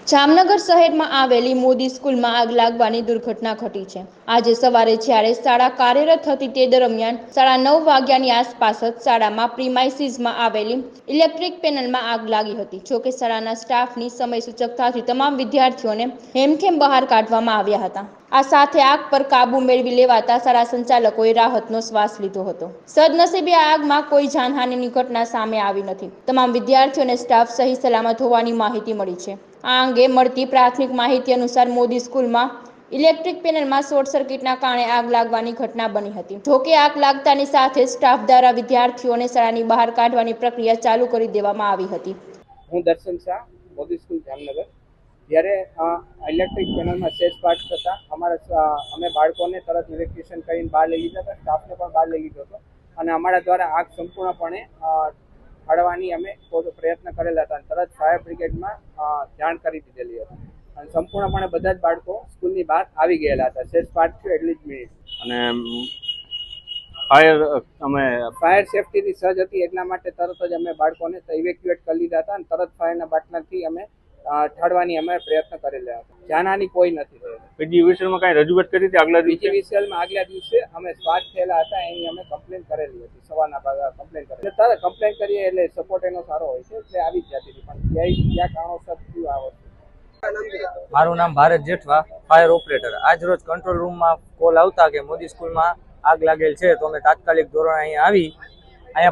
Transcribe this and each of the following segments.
જામનગર શહેરમાં આવેલી મોદી સ્કૂલમાં આગ લાગવાની દુર્ઘટના ઘટી છે। આજે સવારે જ્યારે શાળા કાર્યરત હતી તે દરમિયાન 9:30 વાગ્યાની આસપાસ જ શાળામાં પ્રીમાઇસીસમાં આવેલી ઇલેક્ટ્રિક પેનલમાં આગ લાગી હતી। જોકે શાળાના સ્ટાફની સમય સૂચકતાથી તમામ વિદ્યાર્થીઓને હેમખેમ બહાર કાઢવામાં આવ્યા હતા। આ સાથે આગ પર કાબુ મેળવી લેવાતા શાળા સંચાલકોએ રાહતનો શ્વાસ લીધો હતો। સદનસીબે આ આગમાં કોઈ જાનહાનિની ઘટના સામે આવી નથી। તમામ વિદ્યાર્થીઓ અને સ્ટાફ સહી સલામત હોવાની માહિતી મળી છે। આ અંગે મળતી પ્રાથમિક માહિતી અનુસાર મોદી સ્કૂલમાં ઇલેક્ટ્રિક પેનલમાં શોર્ટ સર્કિટના કારણે આગ લાગવાની ઘટના બની હતી। જોકે આગ લાગતાની સાથે સ્ટાફ દ્વારા વિદ્યાર્થીઓને શાળાની બહાર કાઢવાની પ્રક્રિયા ચાલુ કરી દેવામાં આવી હતી। હું દર્શન શાહ, મોદી સ્કૂલ જામનગર। જ્યારે ઇલેક્ટ્રિક પેનલમાં સેજ પાર્ટ થતા અમે બાળકોને તરત ઇલેક્ટ્રિશિયન કરીને બહાર લઈ લીધા હતા, સ્ટાફને પણ બહાર લઈ લીધો હતો અને અમારા દ્વારા આગ સંપૂર્ણપણે ઠાળવાની અમે પ્રયત્ન કરેલા હતા। તરત ફાયર બ્રિગેડમાં જાણ કરી દીધેલી હતી અને સંપૂર્ણપણે બધા જ બાળકો સ્કૂલની બહાર આવી ગયેલા હતા। સેજ પાર્ટ થયો એટલી જ મિનિટ અને ફાયર સેફટીની સજ્જ હતી એટલા માટે તરત જ અમે બાળકોને ઇવેક્યુએટ કરી લીધા હતા અને તરત ફાયરના બાટલાથી અમે ઠાળવાની અમે પ્રયત્ન કરેલા હતા। જાનહાની કોઈ નથી થઈ। પીજીવીસીએલમાં કાંઈ રજૂઆત કરી હતી આગલા દિવસે? પીજીવીસીએલમાં આગલા દિવસે અમે સ્વાટ થયેલા હતા એની અમે કમ્પ્લેન કરેલી હતી। સવારના ભાગે કમ્પ્લેન કરેલી તરત કમ્પ્લેન કરીએ એટલે સપોર્ટ એનો સારો હોય છે એટલે આવી જ જતી હતી, પણ ક્યાં કારણોસર થયું આ વસ્તુ। મારું નામ ભારત જેઠવા, ફાયર ઓપરેટર। આજ રોજ કંટ્રોલ રૂમમાં કોલ આવતા કે મોદી સ્કૂલમાં આગ લાગેલ છે તો અમે તાત્કાલિક ધોરણે અહીંયા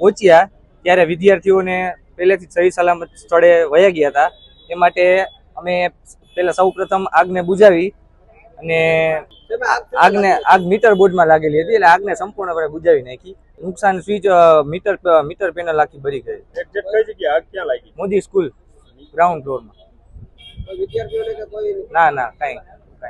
પહોંચ્યા ત્યારે વિદ્યાર્થીઓને પહેલેથી સહી સલામત સ્થળે વયા ગયા હતા। એ માટે અમે પહેલા સૌપ્રથમ આગને બુઝાવી અને આગ મીટર બોર્ડમાં લાગેલી હતી એટલે આગને સંપૂર્ણપણે બુઝાવી નાખી। નુકસાન સ્વિચ મીટર પેનલ આખી ભરી ગઈ। એક્ઝેક્ટ કઈ જગ્યાએ આગ ક્યાં લાગી? મોદી સ્કૂલ ગ્રાઉન્ડ ફ્લોરમાં। ના કાંઈ